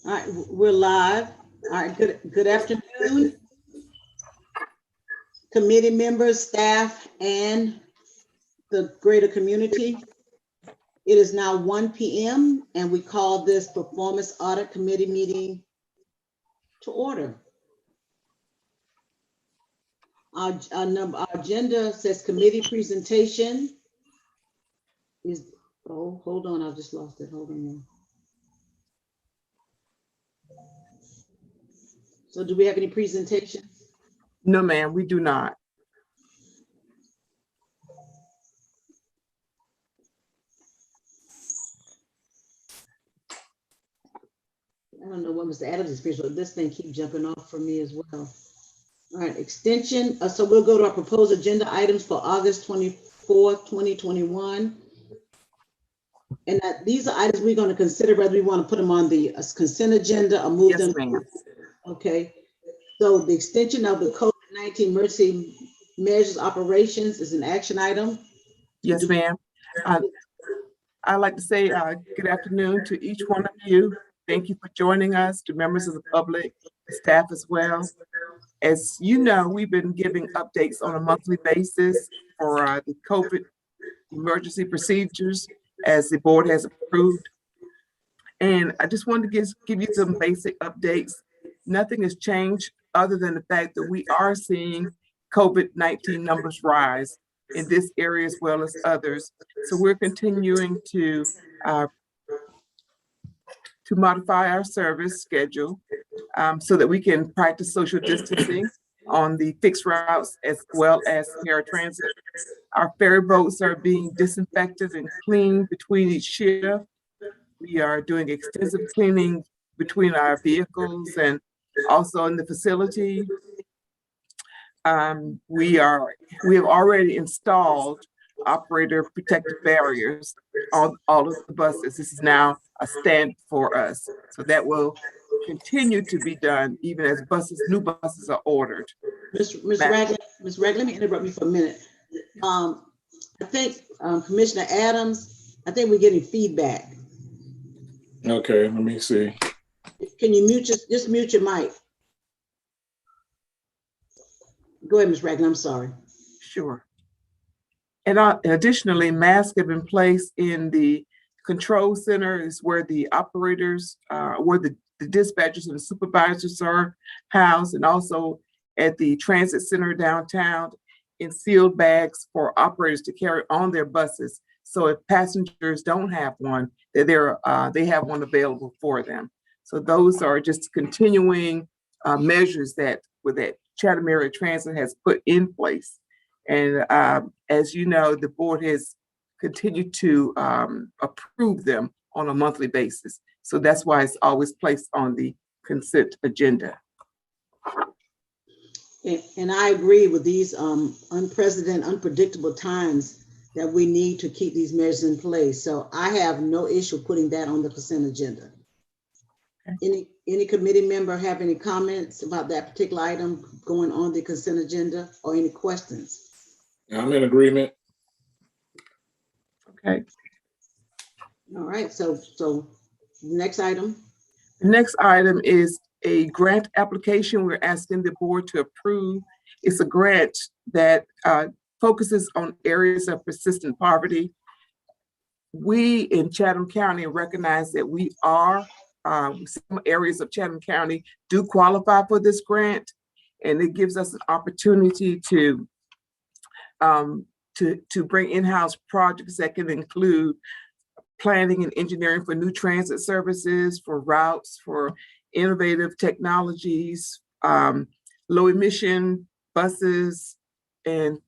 All right, we're live. All right, good afternoon, committee members, staff, and the greater community. It is now 1 p.m. and we call this Performance Audit Committee meeting to order. Our agenda says committee presentation is, oh, hold on, I just lost it. Hold on. So do we have any presentations? No, ma'am, we do not. I don't know what Mr. Adams is, but this thing keeps jumping off for me as well. All right, extension. So we'll go to our proposed agenda items for August 24th, 2021. And these are items we're going to consider whether we want to put them on the consent agenda or move them. Yes, ma'am. Okay. So the extension of the COVID-19 emergency measures operations is an action item. Yes, ma'am. I'd like to say good afternoon to each one of you. Thank you for joining us, to members of the public, staff as well. As you know, we've been giving updates on a monthly basis for the COVID emergency procedures as the board has approved. And I just wanted to give you some basic updates. Nothing has changed other than the fact that we are seeing COVID-19 numbers rise in this area as well as others. So we're continuing to modify our service schedule so that we can practice social distancing on the fixed routes as well as paratransit. Our ferry boats are being disinfected and cleaned between each shift. We are doing extensive cleaning between our vehicles and also in the facility. We have already installed operator protective barriers on all of the buses. This is now a standard for us. So that will continue to be done even as new buses are ordered. Ms. Ragland, let me interrupt you for a minute. I think Commissioner Adams, I think we're getting feedback. Okay, let me see. Can you just mute your mic? Go ahead, Ms. Ragland, I'm sorry. Sure. And additionally, masks have been placed in the control center is where the operators, where the dispatchers and the supervisors are housed, and also at the transit center downtown in sealed bags for operators to carry on their buses. So if passengers don't have one, they have one available for them. So those are just continuing measures that Chatham Area Transit has put in place. And as you know, the board has continued to approve them on a monthly basis. So that's why it's always placed on the consent agenda. And I agree with these unprecedented, unpredictable times that we need to keep these measures in place. So I have no issue putting that on the consent agenda. Okay. Any committee member have any comments about that particular item going on the consent agenda, or any questions? I'm in agreement. Okay. All right, so next item. The next item is a grant application we're asking the board to approve. It's a grant that focuses on areas of persistent poverty. We in Chatham County recognize that we are, some areas of Chatham County do qualify for this grant, and it gives us an opportunity to bring in-house projects that can include planning and engineering for new transit services, for routes, for innovative technologies, low emission buses, and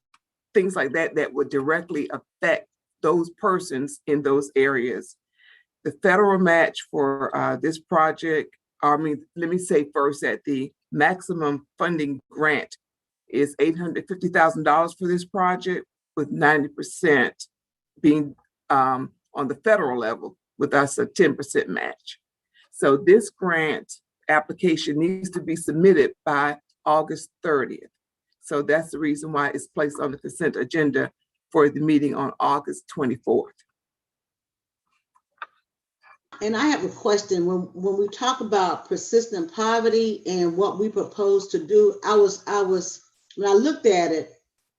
things like that that would directly affect those persons in those areas. The federal match for this project, let me say first that the maximum funding grant is $850,000 for this project, with 90% being on the federal level, with us a 10% match. So this grant application needs to be submitted by August 30th. So that's the reason why it's placed on the consent agenda for the meeting on August 24th. And I have a question. When we talk about persistent poverty and what we propose to do, I was when I looked at it,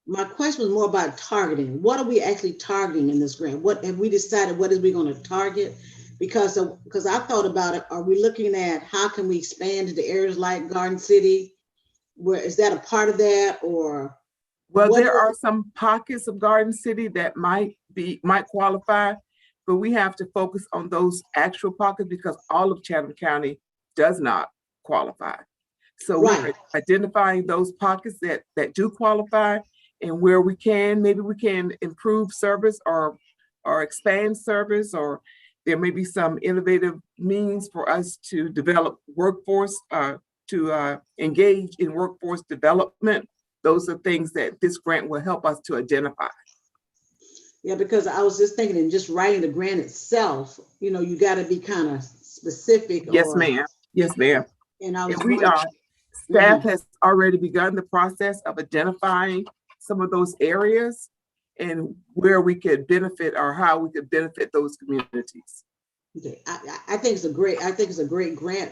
my question was more about targeting. What are we actually targeting in this grant? What have we decided? What is we going to target? Because I thought about it. Are we looking at how can we expand into areas like Garden City? Where is that a part of that, or? Well, What there are some pockets of Garden City that might qualify, but we have to focus on those actual pockets because all of Chatham County does not qualify. So Right. we're identifying those pockets that do qualify, and where we can, maybe we can improve service or expand service, or there may be some innovative means for us to develop workforce, to engage in workforce development. Those are things that this grant will help us to identify. Yeah, because I was just thinking, in just writing the grant itself, you got to be kind of specific. Yes, ma'am. Yes, ma'am. And I was we are. Staff has already begun the process of identifying some of those areas and where we could benefit or how we could benefit those communities. Okay, I think it's a great grant.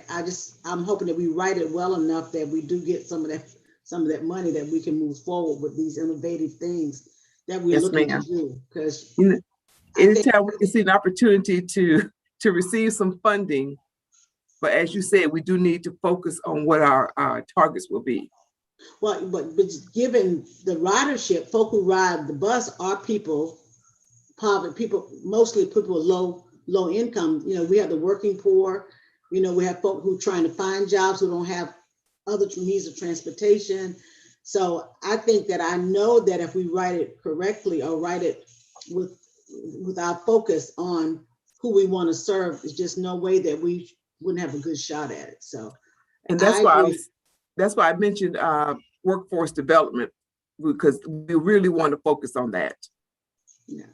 I'm hoping that we write it well enough that we do get some of that money that we can move forward with these innovative things that we're looking to do. Because anytime we can see an opportunity to receive some funding, but as you said, we do need to focus on what our targets will be. Well, but given the ridership, folk who ride the bus are mostly people with low income. We have the working poor. We have folk who are trying to find jobs who don't have other means of transportation. So I think that I know that if we write it correctly or write it with our focus on who we want to serve, there's just no way that we wouldn't have a good shot at it. So, and that's why I mentioned workforce development, because we really want to focus on that. Yeah.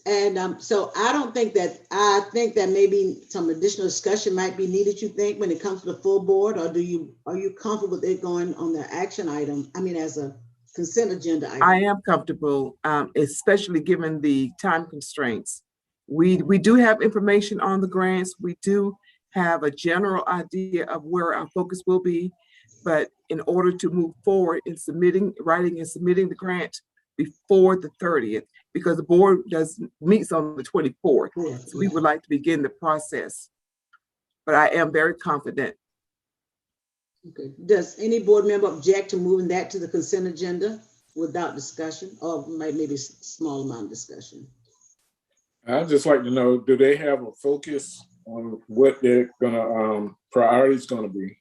And so I think that maybe some additional discussion might be needed, you think, when it comes to the full board, or are you comfortable with it going on the action item? I mean, as a consent agenda item? I am comfortable, especially given the time constraints. We do have information on the grants. We do have a general idea of where our focus will be, but in order to move forward in writing and submitting the grant before the 30th, because the board meets on the 24th. So we would like to begin the process, but I am very confident. Okay. Does any board member object to moving that to the consent agenda without discussion, or maybe a small amount of discussion? I'd just like to know, do they have a focus on what they're priorities gonna be?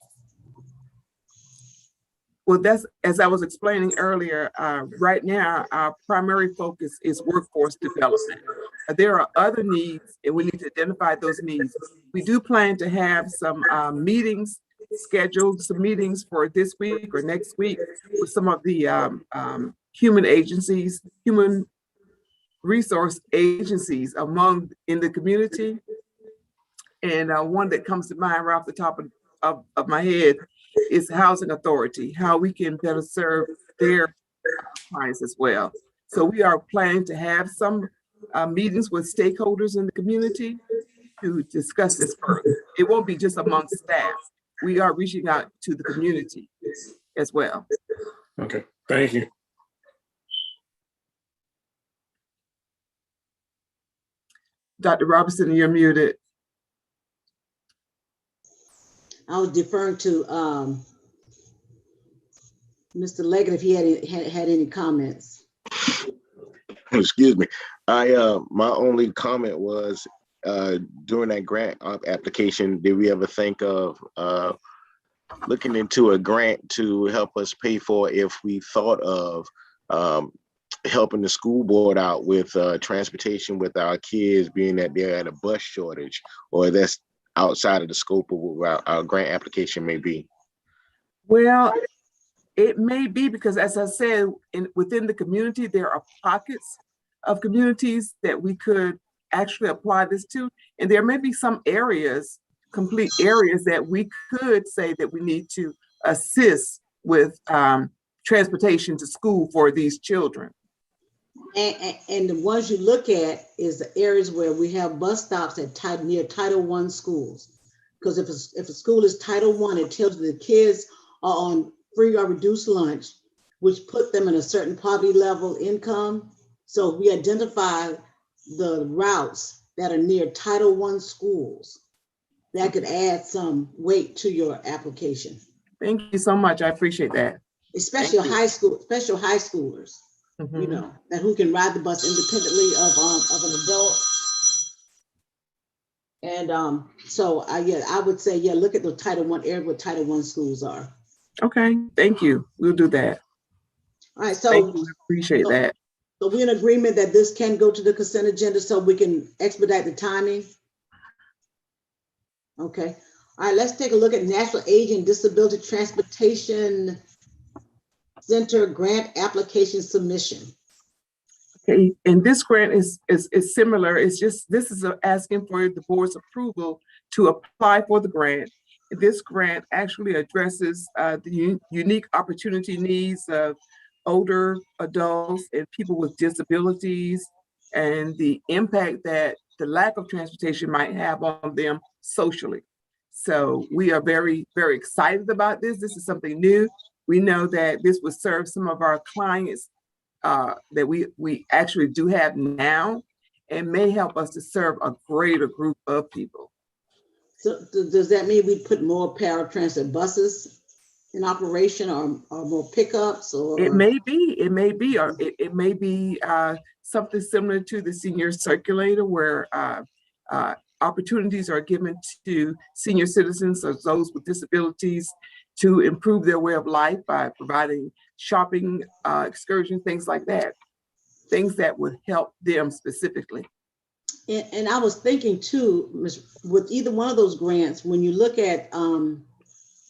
Well, that's, as I was explaining earlier, right now, our primary focus is workforce development. There are other needs, and we need to identify those needs. We do plan to have some meetings scheduled, some meetings for this week or next week with some of the human resource agencies in the community. And one that comes to mind right off the top of my head is Housing Authority, how we can better serve their clients as well. So we are planning to have some meetings with stakeholders in the community to discuss this further. It won't be just amongst staff. We are reaching out to the community as well. Okay, thank you. Dr. Robertson, you're muted. I was deferring to Mr. Leggett if he had any comments. Excuse me. My only comment was during that grant application, did we ever think of looking into a grant to help us pay for if we thought of helping the school board out with transportation with our kids, being that they're at a bus shortage, or that's outside of the scope of what our grant application may be? Well, it may be, because as I said, within the community, there are pockets of communities that we could actually apply this to. And there may be some areas, complete areas, that we could say that we need to assist with transportation to school for these children. And the ones you look at is the areas where we have bus stops at near Title I schools. Because if a school is Title I, it tells you the kids are on free or reduced lunch, which put them in a certain poverty level income. So we identify the routes that are near Title I schools. That could add some weight to your application. Thank you so much. I appreciate that. Especially Thank you. special high schoolers, you know, that who can ride the bus independently of an adult. And so I would say, look at the Title I area where Title I schools are. Okay, thank you. We'll do that. All right, so thank you. I appreciate that. So we're in agreement that this can go to the consent agenda so we can expedite the timing. Okay. All right, let's take a look at National Aging and Disability Transportation Center grant application submission. Okay, and this grant is similar. It's just, this is asking for the board's approval to apply for the grant. This grant actually addresses the unique opportunity needs of older adults and people with disabilities and the impact that the lack of transportation might have on them socially. So we are very, very excited about this. This is something new. We know that this would serve some of our clients that we actually do have now and may help us to serve a greater group of people. So does that mean we put more paratransit buses in operation or more pickups? Or it may be, or it may be something similar to the senior circulator where opportunities are given to senior citizens or those with disabilities to improve their way of life by providing shopping excursions, things like that, things that would help them specifically. And I was thinking too, with either one of those grants, when you look at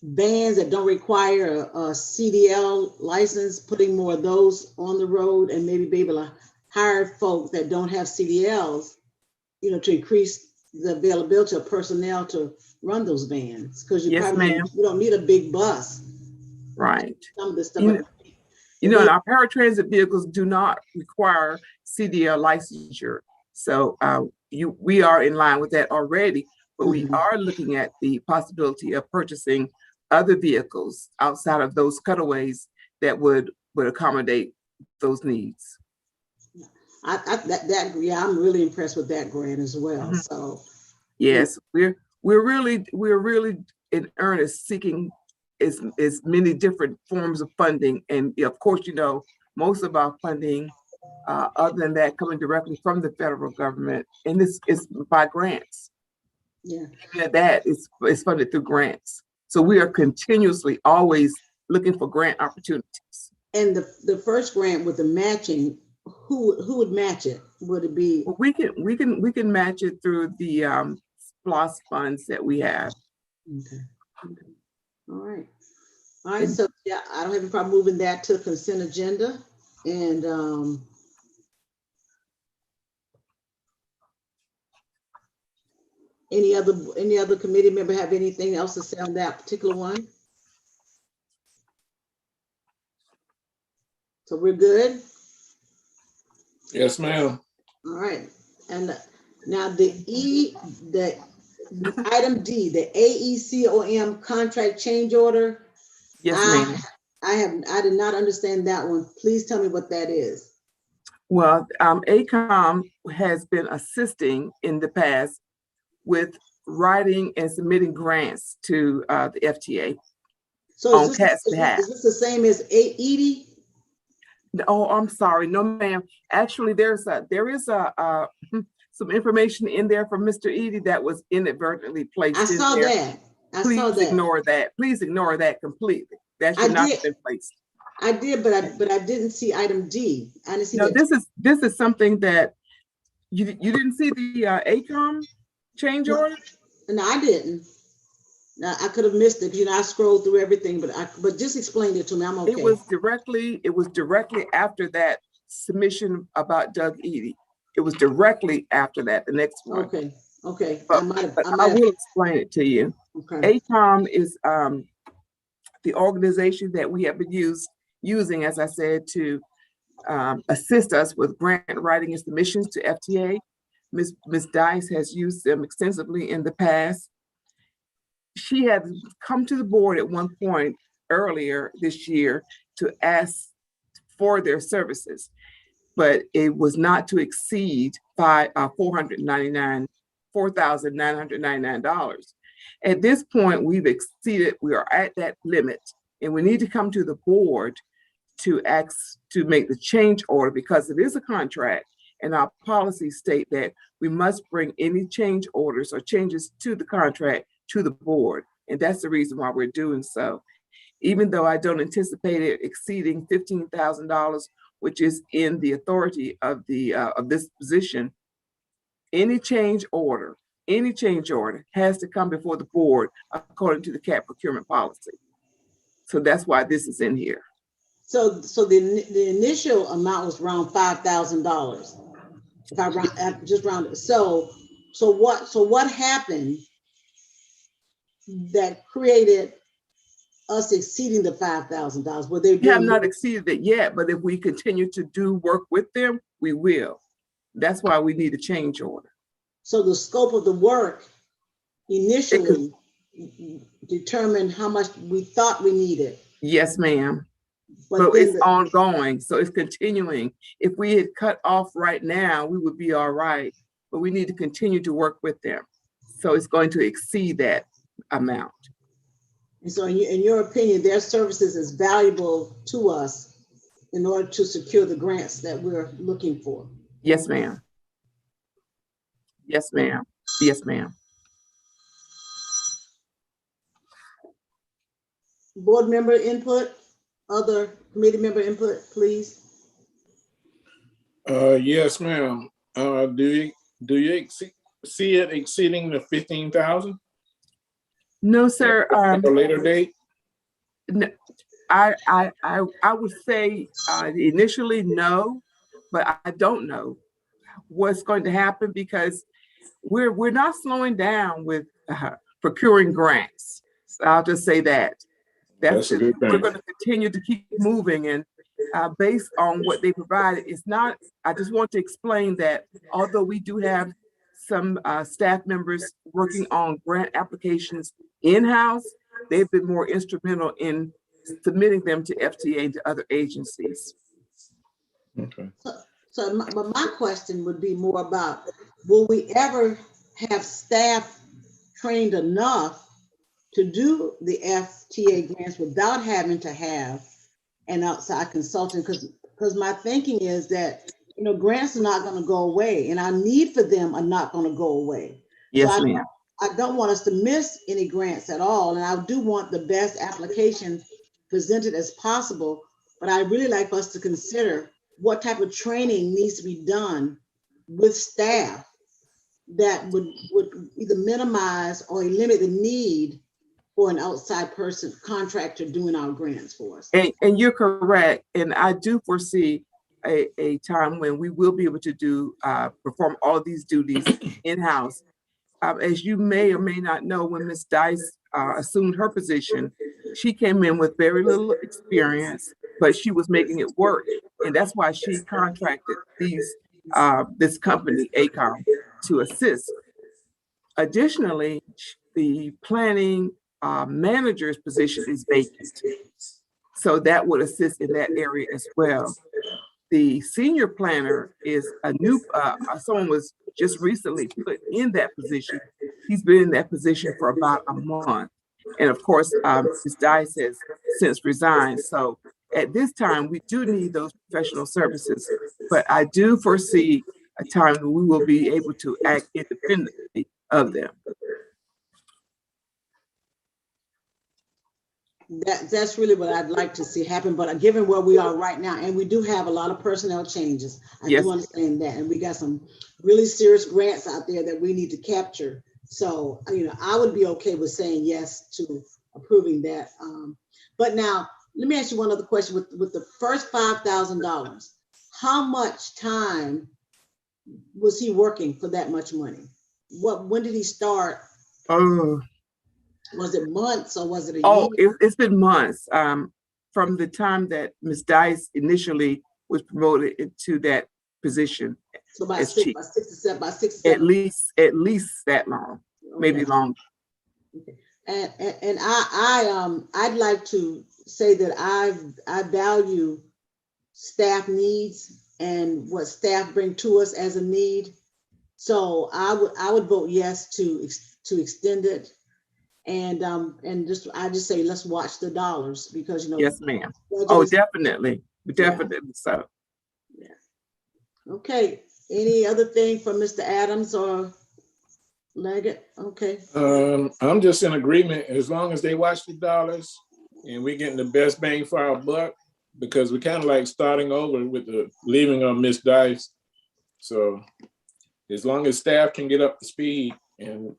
vans that don't require a CDL license, putting more of those on the road and maybe be able to hire folk that don't have CDLs, you know, to increase the availability of personnel to run those vans. Because you you don't need a big bus. Right. Some of this stuff. You know, our paratransit vehicles do not require CDL licensure. So we are in line with that already, but we are looking at the possibility of purchasing other vehicles outside of those cutaways that would accommodate those needs. I'm really impressed with that grant as well. So yes, we're really in earnest seeking as many different forms of funding, and of course, you know, most of our funding, other than that, coming directly from the federal government, and this is by grants. Yeah, that is funded through grants. So we are continuously always looking for grant opportunities. And the first grant with the matching, who would match it? Would it be? Well, we can match it through the SPLOS funds that we have. Okay. All right. All right. So yeah, I don't have any problem moving that to the consent agenda. And any other committee member have anything else to say on that particular one? So we're good? Yes, ma'am. All right. And now the item D, the AECOM contract change order. Yes, ma'am. I did not understand that one. Please tell me what that is. Well, AECOM has been assisting in the past with writing and submitting grants to the FTA. So is this the same as AED? Oh, I'm sorry. No, ma'am. Actually, there is some information in there from Mr. Edie that was inadvertently placed in there. I saw that. Ignore that. Please ignore that completely. That should not have been placed. I did, but I didn't see item D. I didn't see. No, this is something that you didn't see the AECOM change order. No, I didn't. Now, I could have missed it. You know, I scrolled through everything, but just explain it to me. I'm okay. It was directly after that submission about Doug Edie. It was directly after that, the next one. Okay. But I will explain it to you. Okay. AECOM is the organization that we have been using, as I said, to assist us with grant writing and submissions to FTA. Ms. Dice has used them extensively in the past. She had come to the board at one point earlier this year to ask for their services, but it was not to exceed $4,999. At this point, we've exceeded, we are at that limit, and we need to come to the board to ask to make the change order because it is a contract, and our policies state that we must bring any change orders or changes to the contract to the board, and that's the reason why we're doing so. Even though I don't anticipate it exceeding $15,000, which is in the authority of the of this position, any change order has to come before the board according to the CAT procurement policy. So that's why this is in here. So the initial amount was around $5,000. If I just round it. So what happened that created us exceeding the $5,000? Were they We have not exceeded it yet, but if we continue to do work with them, we will. That's why we need a change order. So the scope of the work initially determined how much we thought we needed. Yes, ma'am. But it's ongoing, so it's continuing. If we had cut off right now, we would be all right, but we need to continue to work with them. So it's going to exceed that amount. And so in your opinion, their services is valuable to us in order to secure the grants that we're looking for? Yes, ma'am. Yes, ma'am. Yes, ma'am. Board member input, other committee member input, please. Yes, ma'am. Do you see it exceeding the 15,000? No, sir. At a later date? No, I would say initially no, but I don't know what's going to happen because we're not slowing down with procuring grants. So I'll just say that. That's a good thing. We're going to continue to keep moving, and based on what they provided, it's not. I just want to explain that although we do have some staff members working on grant applications in-house, they've been more instrumental in submitting them to FTA and to other agencies. Okay. So my question would be more about, will we ever have staff trained enough to do the FTA grants without having to have an outside consultant? Because my thinking is that, you know, grants are not going to go away, and our need for them are not going to go away. Yes, so ma'am. I don't want us to miss any grants at all, and I do want the best application presented as possible, but I really like for us to consider what type of training needs to be done with staff that would either minimize or eliminate the need for an outside person, contractor, doing our grants for us. And you're correct. And I do foresee a time when we will be able to do perform all of these duties in-house. As you may or may not know, when Ms. Dice assumed her position, she came in with very little experience, but she was making it work. And that's why she contracted this company, ACOM, to assist. Additionally, the planning manager's position is vacant. So that would assist in that area as well. The senior planner is a new, someone was just recently put in that position. He's been in that position for about a month. And of course, Ms. Dice has since resigned. So at this time, we do need those professional services, but I do foresee a time when we will be able to act independently of them. That's really what I'd like to see happen, but given where we are right now, and we do have a lot of personnel changes, I do understand that, and we got some really serious grants out there that we need to capture. So, you know, I would be okay with saying yes to approving that. But now, let me ask you one other question. With the first $5,000, how much time was he working for that much money? When did he start? Oh. Was it months or was it a year? It's been months. From the time that Ms. Dice initially was promoted into that position So by as six, chief. by 67, by 67. At least that long, maybe Okay. longer. Okay. And I'd like to say that I value staff needs and what staff bring to us as a need. So I would vote yes to extend it. And I just say, let's watch the dollars because, you know. Yes, ma'am. budget Oh, is- definitely, definitely so. Okay, any other thing from Mr. Adams or Leggett? Okay, I'm just in agreement as long as they watch the dollars and we're getting the best bang for our buck, because we're kind of like starting over with the leaving of Miss Dice. So as long as staff can get up to speed, and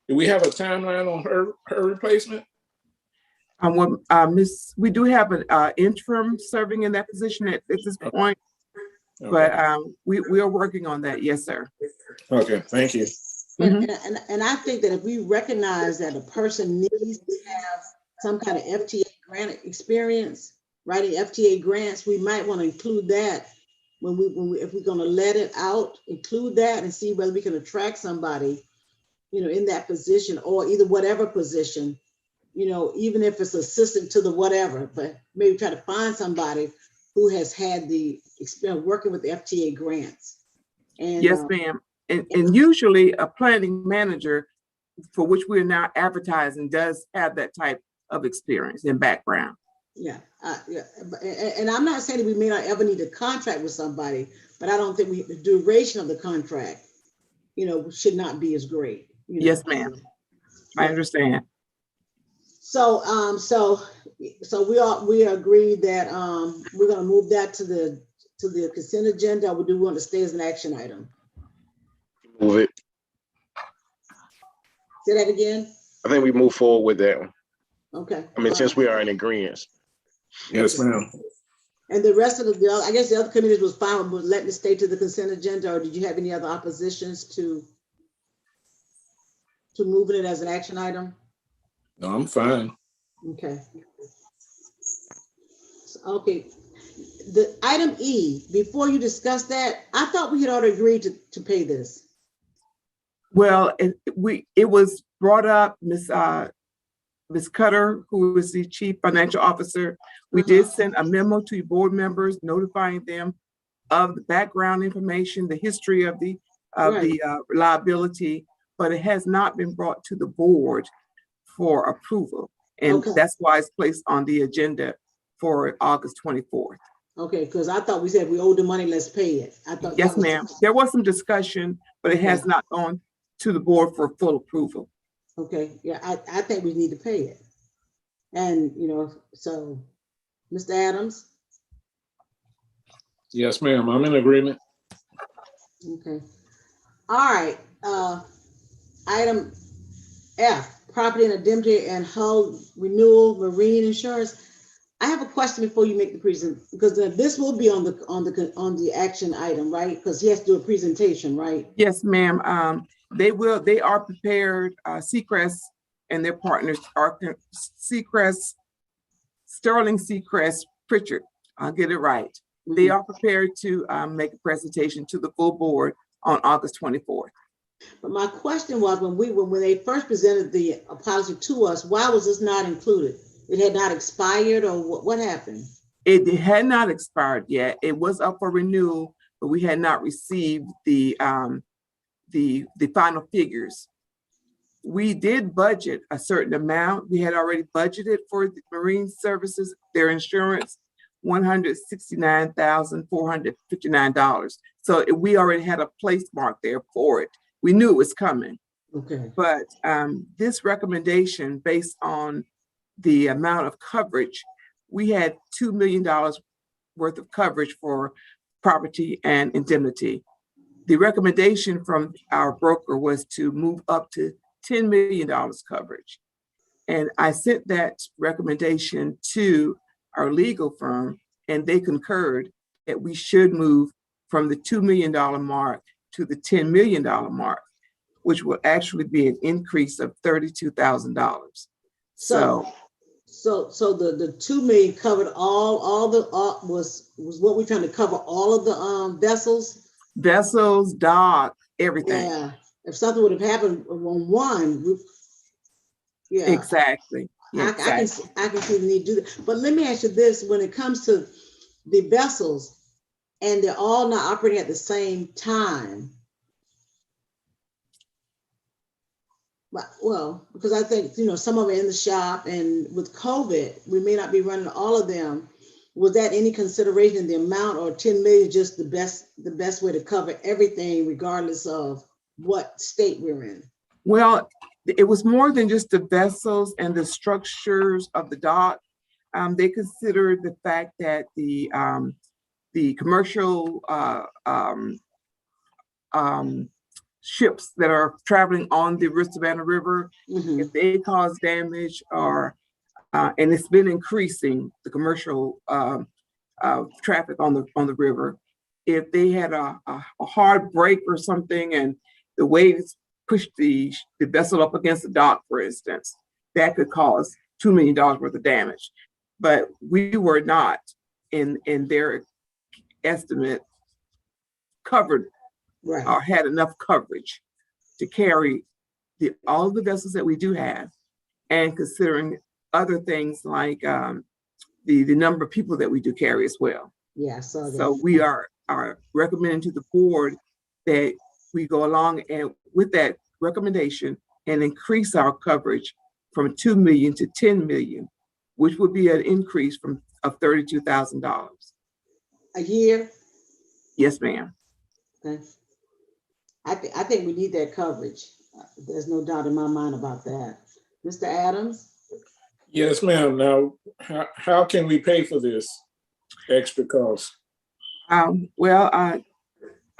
do we have a timeline on her replacement? We do have an interim serving in that position at this point, Okay. but we are working on that. Yes, sir. Okay, thank you. and I think that if we recognize that a person needs to have some kind of FTA grant experience, writing FTA grants, we might want to include that when we if we're going to let it out, include that and see whether we can attract somebody, you know, in that position or either whatever position, you know, even if it's assistant to the whatever, but maybe try to find somebody who has had the experience working with the FTA grants. And Yes, ma'am. And usually a planning manager, for which we're now advertising, does have that type of experience and background. yeah, and I'm not saying that we may not ever need a contract with somebody, but I don't think the duration of the contract, you know, should not be as great. You know? Yes, ma'am. I understand. So, we agreed that we're going to move that to the consent agenda. Or do we want to stay as an action item? Move it. Say that again. I think we move forward with that one. Okay. I mean, since we are in agreement. Yes, ma'am. And the rest of I guess the other committees was fine with letting it stay to the consent agenda, or did you have any other oppositions to moving it as an action item? No, I'm fine. Okay. Okay. The item E, before you discuss that, I thought we had already agreed to pay this. Well, it was brought up, Ms. Cutter, who is the chief financial officer. We did send a memo to board members notifying them of the background information, the history of the liability, but it has not been brought to the board for approval. And that's why it's placed on the agenda for August 24th. Okay, because I thought we said we owe the money, let's pay it. I thought. Yes, ma'am. There was some discussion, but it has not gone to the board for full approval. Okay, yeah, I think we need to pay it. And, you know, so, Mr. Adams? Yes, ma'am. I'm in agreement. Okay. All right, item F, property and indemnity and hull renewal, marine insurance. I have a question before you make the presentation, because this will be on the action item, right? Because he has to do a presentation, right? Yes, ma'am. They are prepared, Seacrest and their partners are Sterling Seacrest Pritchard, I'll get it right. They are prepared to make a presentation to the full board on August 24th. But my question was, when they first presented the policy to us, why was this not included? It had not expired, or what happened? It had not expired yet. It was up for renewal, but we had not received the final figures. We did budget a certain amount. We had already budgeted for the marine services, their insurance, $169,459. So we already had a place mark there for it. We knew it was coming. Okay. But this recommendation, based on the amount of coverage, we had $2 million worth of coverage for property and indemnity. The recommendation from our broker was to move up to $10 million coverage. And I sent that recommendation to our legal firm, and they concurred that we should move from the $2 million mark to the $10 million mark, which will actually be an increase of $32,000. So So the 2 million covered was what we're trying to cover, all of the vessels? Vessels, dock, everything. Yeah, if something would have happened on one, yeah. Exactly. Yeah, exactly. I can see the need to do that. But let me ask you this, when it comes to the vessels and they're all not operating at the same time. Well, because I think, some of it in the shop, and with COVID, we may not be running all of them. Was that any consideration in the amount, or 10 million just the best way to cover everything regardless of what state we're in? Well, it was more than just the vessels and the structures of the dock. They considered the fact that the commercial ships that are traveling on the Savannah River, if they cause damage, or and it's been increasing, the commercial traffic on the river. If they had a hard break or something, and the waves pushed the vessel up against the dock, for instance, that could cause $2 million worth of damage. But we were not in their estimate covered, right, or had enough coverage to carry all of the vessels that we do have, and considering other things like the number of people that we do carry as well. Yeah, so we are recommending to the board that we go along and with that recommendation and increase our coverage from 2 million to 10 million, which would be an increase of $32,000 a year. Yes, ma'am. Okay. I think we need that coverage. There's no doubt in my mind about that. Mr. Adams? Yes, ma'am. Now, how can we pay for this extra cost? Well,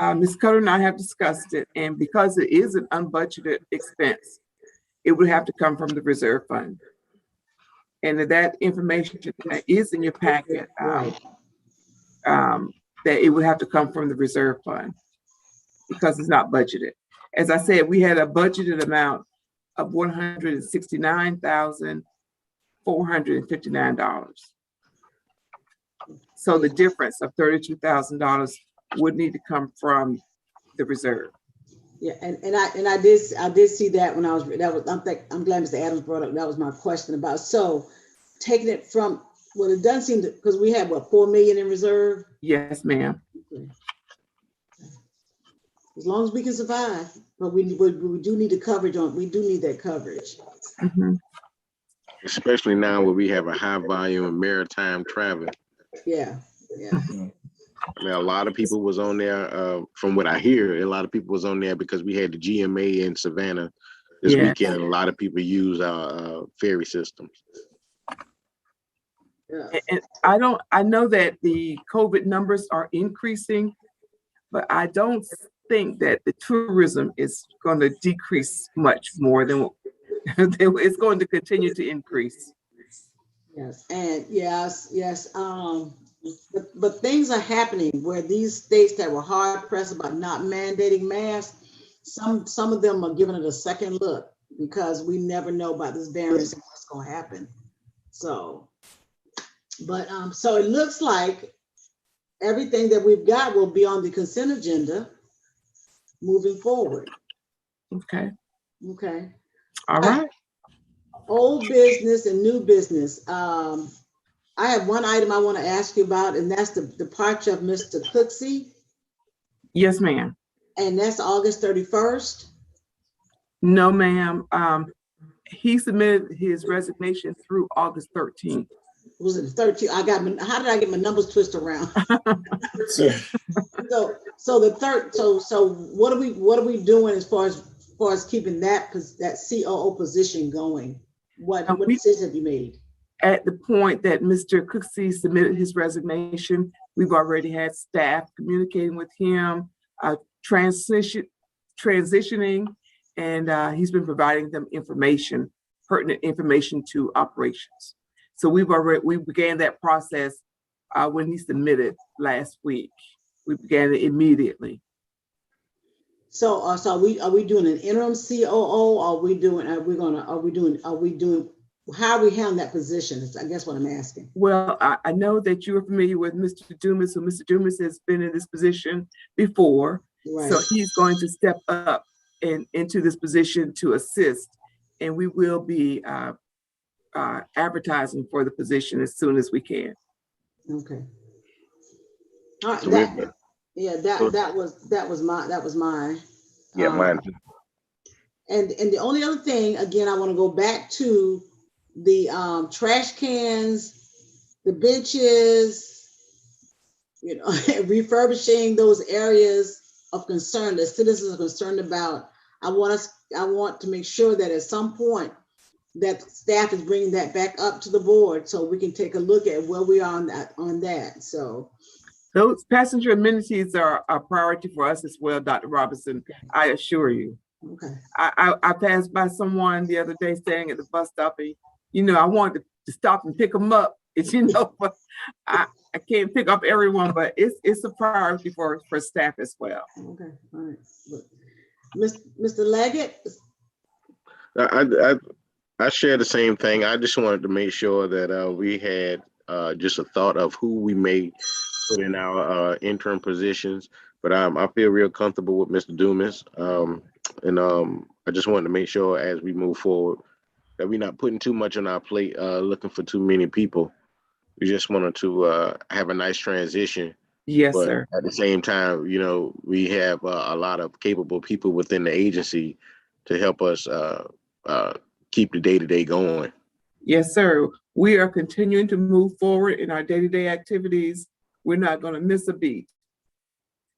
Ms. Cutter and I have discussed it, and because it is an unbudgeted expense, it would have to come from the reserve fund. And that information is in your packet, Right. that it would have to come from the reserve fund because it's not budgeted. As I said, we had a budgeted amount of $169,459. So the difference of $32,000 would need to come from the reserve. Yeah, and I did see that when I'm glad Mr. Adams brought up, that was my question about. So taking it from, well, it doesn't seem to, because we have what, 4 million in reserve? Yes, ma'am. Okay. As long as we can survive, but we do need the coverage we do need that coverage. Mm-hmm. Especially now where we have a high volume of maritime travel. Yeah. I mean, a lot of people was on there, from what I hear, a lot of people was on there because we had the GMA in Savannah this weekend, and a lot of people use our ferry systems. Yeah. And I know that the COVID numbers are increasing, but I don't think that the tourism is going to decrease much more than it's going to continue to increase. Yes, and yes. But things are happening where these states that were hard pressed about not mandating masks, some of them are giving it a second look because we never know about this variant and what's going to happen. So, but so it looks like everything that we've got will be on the consent agenda moving forward. Okay. All right. Old business and new business. I have one item I want to ask you about, and that's the departure of Mr. Cooksey. Yes, ma'am. And that's August 31st? No, ma'am. He submitted his resignation through August 13th. Was it 13th? How did I get my numbers twisted around? So what are we doing as far as keeping that COO position going? What decision have you made? At the point that Mr. Cooksey submitted his resignation, we've already had staff communicating with him, transitioning, and he's been providing them pertinent information to operations. So we began that process when he submitted last week. We began it immediately. So are we doing an interim COO? Or are we doing how are we handling that position? Is I guess what I'm asking. Well, I know that you are familiar with Mr. Dumas, so Mr. Dumas has been in this position before. Right. So he's going to step up into this position to assist. And we will be advertising for the position as soon as we can. Okay. All right. So That was mine. Yeah, mine. And the only other thing, again, I want to go back to the trash cans, the benches, you know, refurbishing those areas of concern that citizens are concerned about. I want to make sure that at some point that staff is bringing that back up to the board so we can take a look at where we are on that. So those passenger amenities are a priority for us as well, Dr. Robinson, I assure you. okay. I passed by someone the other day standing at the bus stop, and you know, I wanted to stop and pick them up. It's, you know, but I can't pick up everyone, but it's a priority for staff as well. Okay, all right. Mr. Leggett? I share the same thing. I just wanted to make sure that we had just a thought of who we may put in our interim positions. But I feel real comfortable with Mr. Dumas. And I just wanted to make sure as we move forward that we're not putting too much on our plate, looking for too many people. We just wanted to have a nice transition. Yes, but sir. At the same time, you know, we have a lot of capable people within the agency to help us keep the day-to-day going. Yes, sir. We are continuing to move forward in our day-to-day activities. We're not going to miss a beat.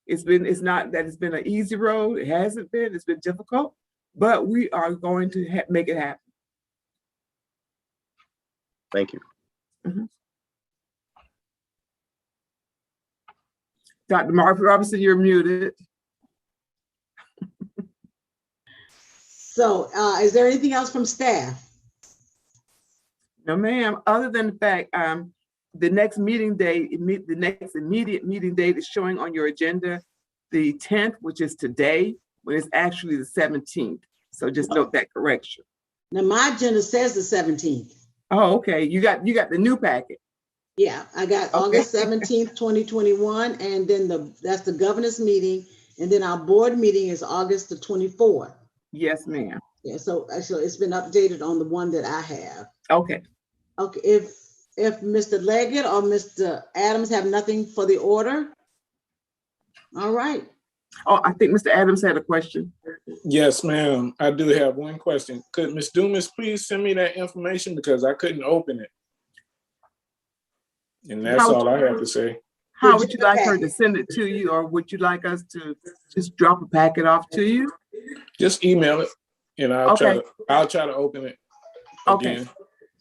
It's not that it's been an easy road. It hasn't been. It's been difficult, but we are going to make it happen. Thank you. Mm-hmm. Dr. Mark Robinson, you're muted. So is there anything else from staff? No, ma'am, other than the fact, the next meeting day, the next immediate meeting date is showing on your agenda, the 10th, which is today, when it's actually the 17th. So just note that correction. Now my agenda says the 17th. Oh, okay. You got the new packet. Yeah, I got Okay. August 17th, 2021, and then that's the governance meeting, and then our board meeting is August the 24th. Yes, ma'am. Yeah, so actually it's been updated on the one that I have. Okay. Okay, if Mr. Leggett or Mr. Adams have nothing for the order, all right. Oh, I think Mr. Adams had a question. Yes, ma'am. I do have one question. Could Ms. Dumas please send me that information because I couldn't open it? And that's all I have to say. How would you like her to send it to you, or would you like us to just drop a packet off to you? Just email it, and I'll try to open it again. Okay.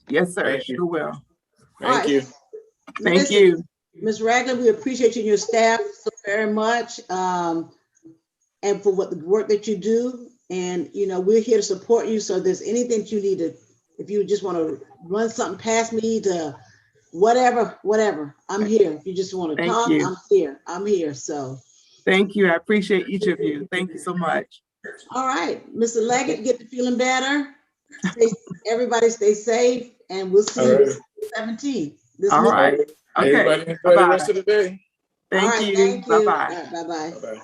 Yes, sir. Thank you. Sure will. Thank you. Thank you. Ms. Ragland, we appreciate you and your staff so very much, and for the work that you do. And you know, we're here to support you. So if there's anything that you need to, if you just want to run something past me to whatever, I'm here. If you just want to talk, I'm here. So thank you. I appreciate each of you. Thank you so much. all right, Mr. Leggett, get to feeling better. Everybody stay safe, and we'll see you 17th. All right. Okay. Everybody enjoy the rest of the day. Thank you. Bye-bye. Bye-bye. Bye-bye.